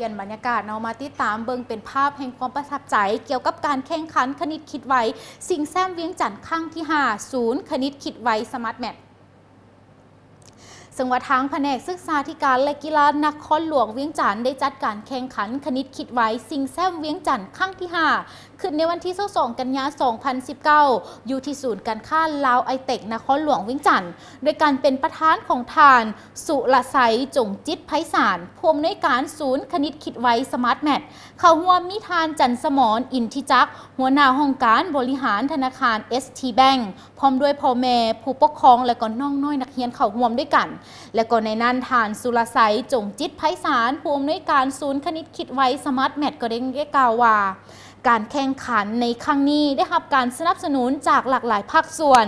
ลี่ยนบรรยากาศเนาะมาติดตามเบิ่งเป็นภาพแห่งความประทับใจเกี่ยวกับการแข่งขันคณิตคิดไวสิงแซมเวียงจันทร์ครั้งที่5ศูนย์คณิตคิดไวสมาร์ทแมทซึ่งว่าทางแผนกศึกษาธิการและกีฬานครหลวงเวียงจันทร์ได้จัดการแข่งขันคณิตคิดไว้สิงแซมเวียงจันทร์ครั้งที่5ขึ้นในวันที่22กันยายน2019อยู่ที่ศูนย์การค้าลาวไอเทคนครหลวงเวียงจันทร์โดยการเป็นประธานของทานสุรไสจงจิตไพศาลผู้อำนวยการศูนย์คณิตคิดไว้สมาร์ทแมทเข้าร่วมมีทานจันสมรอินทิจักหัวหน้าห้องการบริหารธนาคาร ST Bank พร้อมด้วยพ่อแม่ผู้ปกครองและก็น้องน้อยนักเรียนเข้าร่วมด้วยกันและก็ในนั้นทานสุรไสจงจิตไพศาลผู้อำนวยการศูนย์คณิตคิดไว้สมาร์ทแมทก็ได้กล่าวว่าการแข่งขันในครั้งนี้ได้รับการสนับสนุนจากหลากหลายภาคส่วน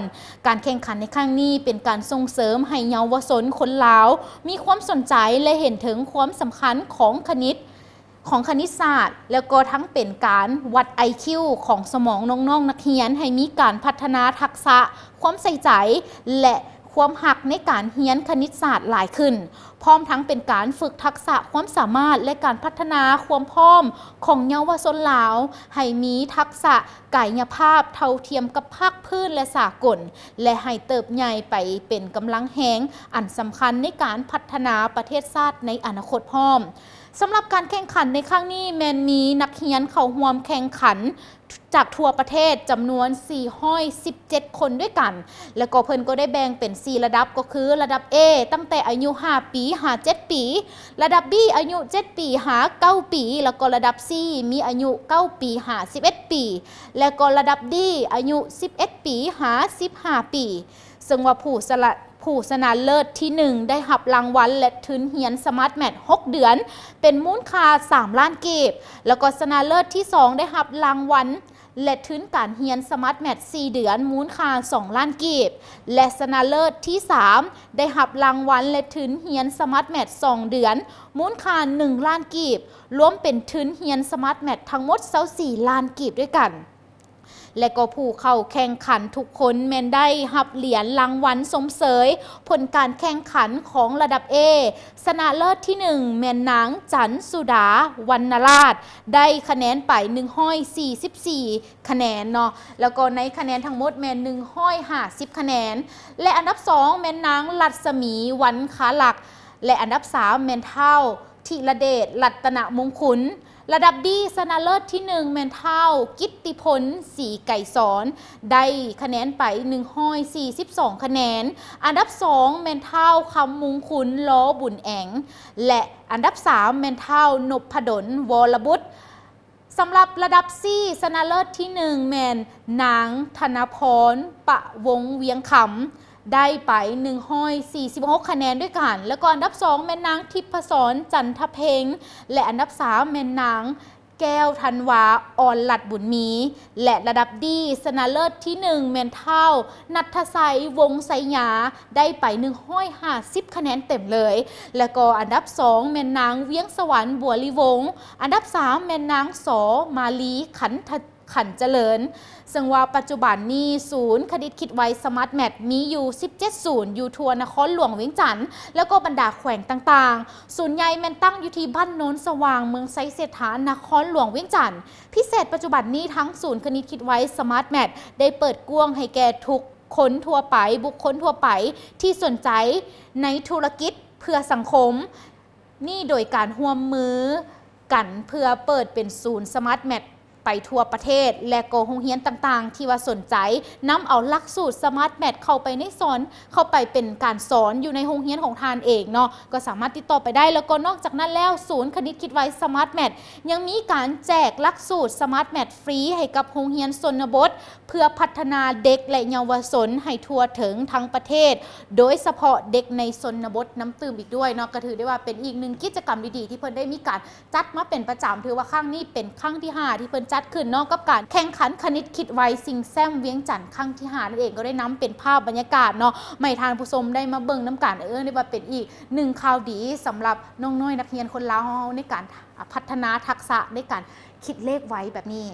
การแข่งขันในครั้งนี้เป็นการส่งเสริมให้เยาวชนคนลาวมีความสนใจและเห็นถึงความสำคัญของคณิตศาสตร์แล้วก็ทั้งเป็นการวัด IQ ของสมองน้องๆนักเรียนให้มีการพัฒนาทักษะความใส่ใจและความหักในการเรียนคณิตศาสตร์หลายขึ้นพร้อมทั้งเป็นการฝึกทักษะความสามารถและการพัฒนาความพร้อมของเยาวชนลาวให้มีทักษะกายภาพเท่าเทียมกับภาคพื้นและสากลและให้เติบใหญ่ไปเป็นกำลังแหงอันสำคัญในการพัฒนาประเทศชาติในอนาคตพร้อมสำหรับการแข่งขันในครั้งนี้แมนมีนักเรียนเข้าร่วมแข่งขันจากทั่วประเทศจำนวน417 คนด้วยกันแล้วก็เพิ่นก็ได้แบ่งเป็น4ระดับก็คือระดับ A ตั้งแต่อายุ5ปีหา7ปีระดับ B อายุ7ปีหา9ปีแล้วก็ระดับ C มีอายุ9ปีหา11ปีแล้วก็ระดับ D อายุ11ปีหา15ปีซึ่งว่าผู้ชนะเลิศที่1ได้รับรางวัลและทุนเรียนสมาร์ทแมท6เดือนเป็นมูลค่า3 ล้านกีบแล้วก็ชนะเลิศที่2ได้รับรางวัลและทุนการเรียนสมาร์ทแมท4เดือนมูลค่า2 ล้านกีบและชนะเลิศที่3ได้รับรางวัลและทุนเรียนสมาร์ทแมท2เดือนมูลค่า1 ล้านกีบรวมเป็นทุนเรียนสมาร์ทแมททั้งหมด24 ล้านกีบด้วยกันและก็ผู้เข้าแข่งขันทุกคนแมนได้รับเหรียญรางวัลสมเสยผลการแข่งขันของระดับ A ชนะเลิศที่1แมนนางจันสุดาวรรณราชได้คะแนนไป144คะแนนเนาะแล้วก็ในคะแนนทั้งหมดแมน150คะแนนและอันดับ2แมนนางรัศมีวันขาหลักและอันดับ3แมนเท่าธีรเดชรัตนมงคลระดับ B ชนะเลิศที่1แมนเท่ากิตติพลศรีไก่สอนได้คะแนนไป142คะแนนอันดับ2แมนเท่าคำมงคลล้อบุญแองและอันดับ3แมนเท่านพดลวรบุตรสำหรับระดับ C ชนะเลิศที่1แมนนางธนพรประวงเวียงคำได้ไป146คะแนนด้วยกันแล้วก็อันดับ2แม่นางทิพศรจันทเพ็งและอันดับ3แม่นางแก้วธันวาอ่อนหลัดบุญมีและระดับดีชนะเลิศที่1แม่นเท่านัทไสวงไสยาได้ไป150คะแนนเต็มเลยแล้วก็อันดับ2แม่นางเวียงสวรรค์บัวลีวงอันดับ3แม่นางสมาลีขันเจริญซึ่งว่าปัจจุบันนี้ศูนย์คณิตคิดไวสมาร์ทแมทมีอยู่17ศูนย์อยู่ทั่วนครหลวงเวียงจันทร์แล้วก็บรรดาแขวงต่างๆศูนย์ใหญ่แมนตั้งอยู่ที่บ้านโน้นสว่างเมืองไซเศรษฐานครหลวงเวียงจันทร์พิเศษปัจจุบันนี้ทั้งศูนย์คณิตคิดไวสมาร์ทแมทได้เปิดกว้างให้แก่ทุกคนทั่วไปบุคคลทั่วไปที่สนใจในธุรกิจเพื่อสังคมนี่โดยการร่วมมือกันเพื่อเปิดเป็นศูนย์สมาร์ทแมทไปทั่วประเทศและก็โรงเรียนต่างๆที่ว่าสนใจนำเอาหลักสูตรสมาร์ทแมทเข้าไปในสอนเข้าไปเป็นการสอนอยู่ในโรงเรียนของทานเองเนาะก็สามารถติดต่อไปได้แล้วก็นอกจากนั้นแล้วศูนย์คณิตคิดไวสมาร์ทแมทยังมีการแจกหลักสูตรสมาร์ทแมทฟรีให้กับโรงเรียนชนบทเพื่อพัฒนาเด็กและเยาวชนให้ทั่วถึงทั้งประเทศโดยเฉพาะเด็กในชนบทน้ำตื้มอีกด้วยเนาะก็ถือได้ว่าเป็นอีกหนึ่งกิจกรรมดีๆที่เพิ่นได้มีการจัดมาเป็นประจำถือว่าครั้งนี้เป็นครั้งที่5ที่เพิ่นจัดขึ้นนอกกับการแข่งขันคณิตคิดไวสิงแซมเวียงจันทร์ครั้งที่5นั่นเองก็ได้นำเป็นภาพบรรยากาศเนาะไม่ทานผู้ชมได้มาเบิ่งน้ำกันได้ว่าเป็นอีก1ข่าวดีสำหรับน้องน้อยนักเรียนคนลาวในการพัฒนาทักษะในการคิดเลขไวแบบนี้